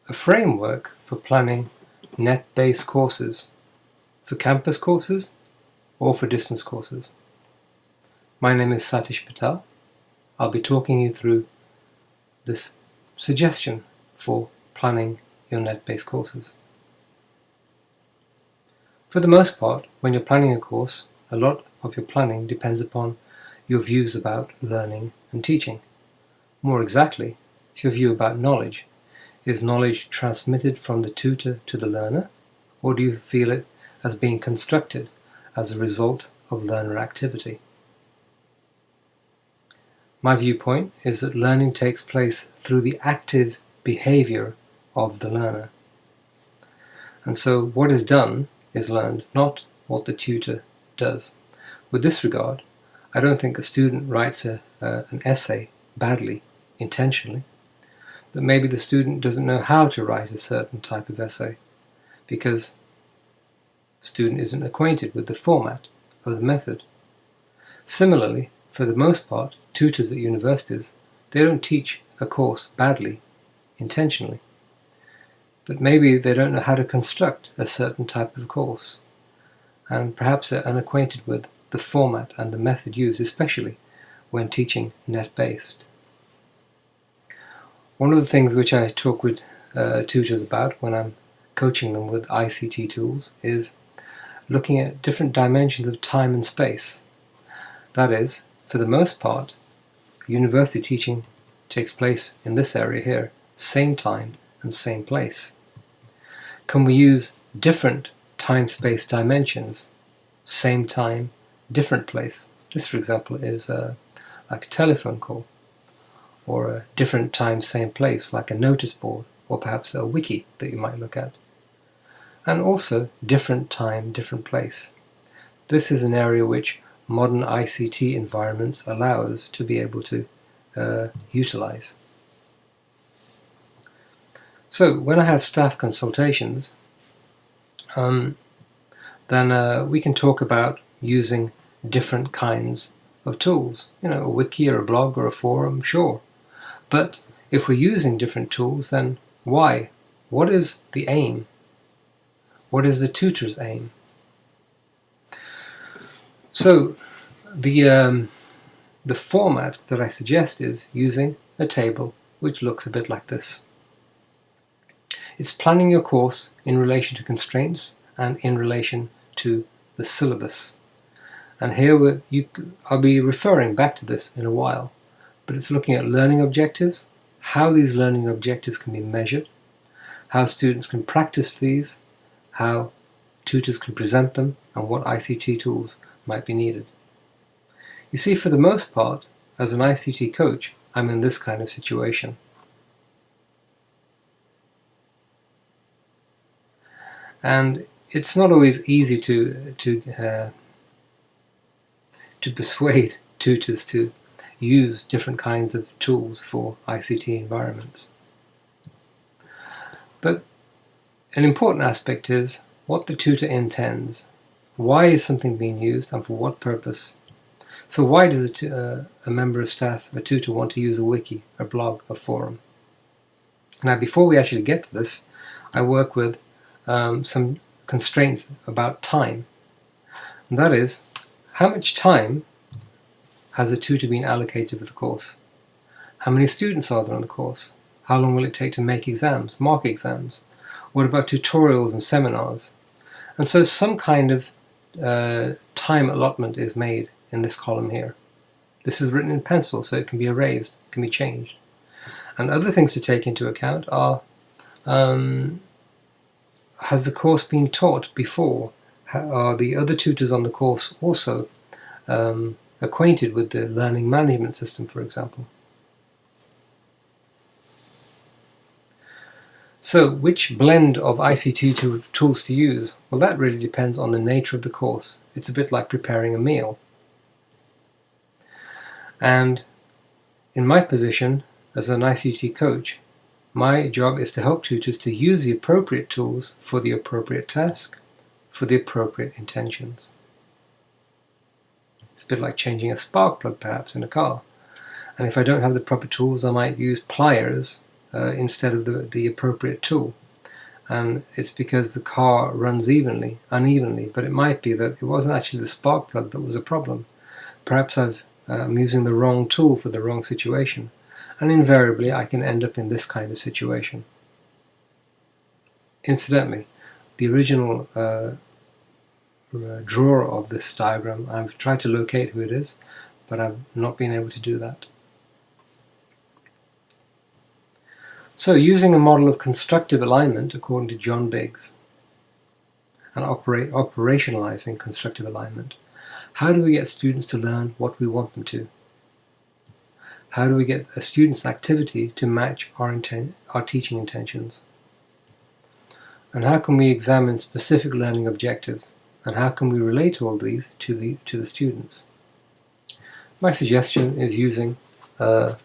a framework for planning net-based courses, for campus courses or for distance courses. My name is Satish Patel. I'll be talking you through this suggestion for planning your net-based courses. For the most part, when you're planning a course, a lot of your planning depends upon your views about learning and teaching. More exactly, it's your view about knowledge. Is knowledge transmitted from the tutor to the learner, or do you feel it as being constructed as a result of learner activity? My viewpoint is that learning takes place through the active behaviour of the learner. And so what is done is learned, not what the tutor does. With this regard, I don't think a student writes an essay badly, intentionally, but maybe the student doesn't know how to write a certain type of essay because the student isn't acquainted with the format of the method. Similarly, for the most part, tutors at universities, they don't teach a course badly, intentionally, but maybe they don't know how to construct a certain type of course, and perhaps they're unacquainted with the format and the method used, especially when teaching net-based. One of the things which I talk with tutors about when I'm coaching them with ICT tools is looking at different dimensions of time and space. That is, for the most part, university teaching takes place in this area here, same time and same place. Can we use different time-space dimensions, same time, different place? This, for example, is like a telephone call, or a different time, same place, like a notice board, or perhaps a wiki that you might look at. And also different time, different place. This is an area which modern ICT environments allow us to be able to utilize. So when I have staff consultations, then we can talk about using different kinds of tools. You know, a wiki or a blog or a forum, sure. But if we're using different tools, then why? What is the aim? What is the tutor's aim? So the format that I suggest is using a table which looks a bit like this. It's planning your course in relation to constraints and in relation to the syllabus. And here I'll be referring back to this in a while, but it's looking at learning objectives, how these learning objectives can be measured, how students can practice these, how tutors can present them, and what ICT tools might be needed. You see, for the most part, as an ICT coach, I'm in this kind of situation. And it's not always easy to persuade tutors to use different kinds of tools for ICT environments. But an important aspect is what the tutor intends. Why is something being used and for what purpose? So why does a member of staff, a tutor, want to use a wiki, a blog, a forum? Now, before we actually get to this, I work with some constraints about time. And that is, how much time has a tutor been allocated for the course? How many students are there on the course? How long will it take to make exams, mark exams? What about tutorials and seminars? And so some kind of time allotment is made in this column here. This is written in pencil, so it can be erased, can be changed. And other things to take into account are, has the course been taught before? Are the other tutors on the course also acquainted with the learning management system, for example? So which blend of ICT tools to use? Well, that really depends on the nature of the course. It's a bit like preparing a meal. And in my position as an ICT coach, my job is to help tutors to use the appropriate tools for the appropriate task, for the appropriate intentions. It's a bit like changing a spark plug perhaps in a car. And if I don't have the proper tools, I might use pliers instead of the appropriate tool. And it's because the car runs unevenly, but it might be that it wasn't actually the spark plug that was a problem. Perhaps I'm using the wrong tool for the wrong situation, and invariably I can end up in this kind of situation. Incidentally, the original drawer of this diagram, I've tried to locate who it is, but I've not been able to do that. So, using a model of constructive alignment according to John Biggs, and operationalizing constructive alignment, how do we get students to learn what we want them to? How do we get a student's activity to match our teaching intentions? And how can we examine specific learning objectives? And how can we relate all these to the students? My suggestion is using a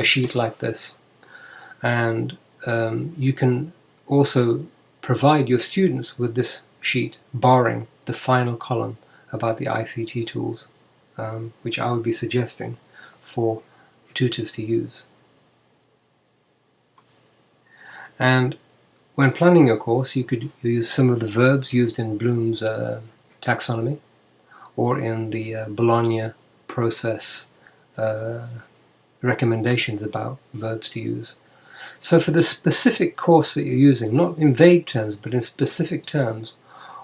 sheet like this. And you can also provide your students with this sheet, barring the final column about the ICT tools, which I would be suggesting for tutors to use. And when planning your course, you could use some of the verbs used in Bloom's taxonomy, or in the Bologna process recommendations about verbs to use. So for the specific course that you're using, not in vague terms, but in specific terms,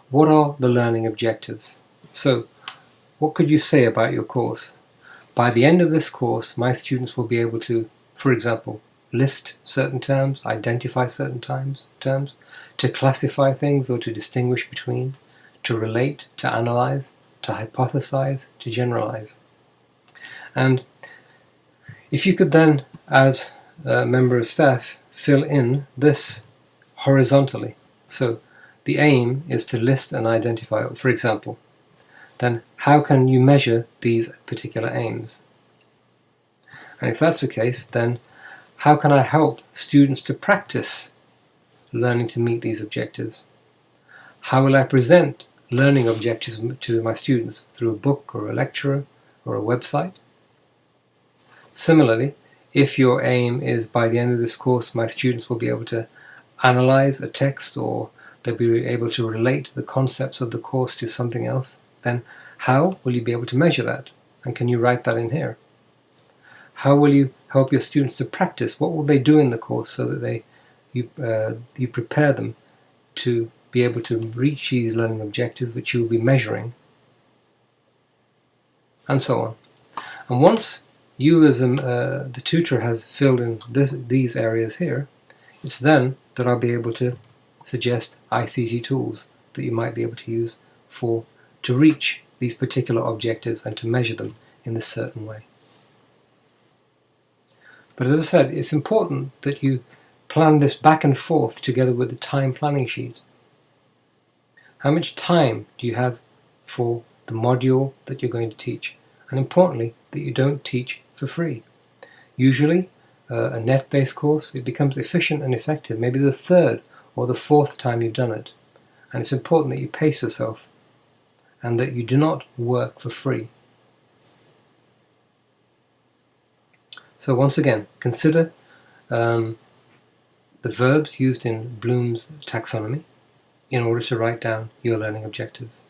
what are the learning objectives? So what could you say about your course? By the end of this course, my students will be able to, for example, list certain terms, identify certain terms, to classify things or to distinguish between, to relate, to analyze, to hypothesize, to generalize. And if you could then, as a member of staff, fill in this horizontally. So the aim is to list and identify, for example, then how can you measure these particular aims? And if that's the case, then how can I help students to practice learning to meet these objectives? How will I present learning objectives to my students? Through a book or a lecturer or a website? Similarly, if your aim is by the end of this course my students will be able to analyze a text, or they'll be able to relate the concepts of the course to something else, then how will you be able to measure that? And can you write that in here? How will you help your students to practice? What will they do in the course so that you prepare them to be able to reach these learning objectives which you will be measuring, and so on. And once you as the tutor has filled in these areas here, it's then that I'll be able to suggest ICT tools that you might be able to use to reach these particular objectives and to measure them in this certain way. But as I said, it's important that you plan this back and forth together with the time planning sheet. How much time do you have for the module that you're going to teach? And importantly, that you don't teach for free. Usually, a net-based course, it becomes efficient and effective maybe the third or the fourth time you've done it. And it's important that you pace yourself and that you do not work for free. So once again, consider the verbs used in Bloom's taxonomy in order to write down your learning objectives.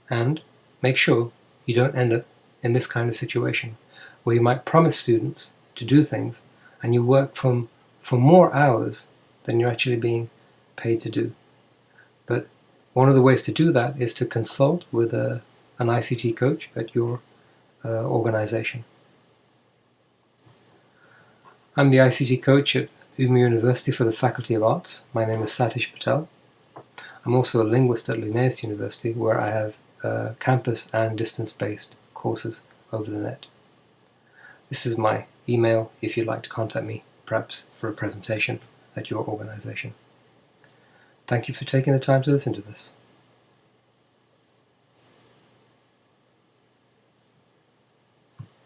And make sure you don't end up in this kind of situation where you might promise students to do things and you work for more hours than you're actually being paid to do. But one of the ways to do that is to consult with an ICT coach at your organization. I'm the ICT coach at Uma University for the Faculty of Arts. My name is Satish Patel. I'm also a linguist at Linnaeus University, where I have campus and distance-based courses over the net. This is my email if you'd like to contact me, perhaps for a presentation at your organization. Thank you for taking the time to listen to this.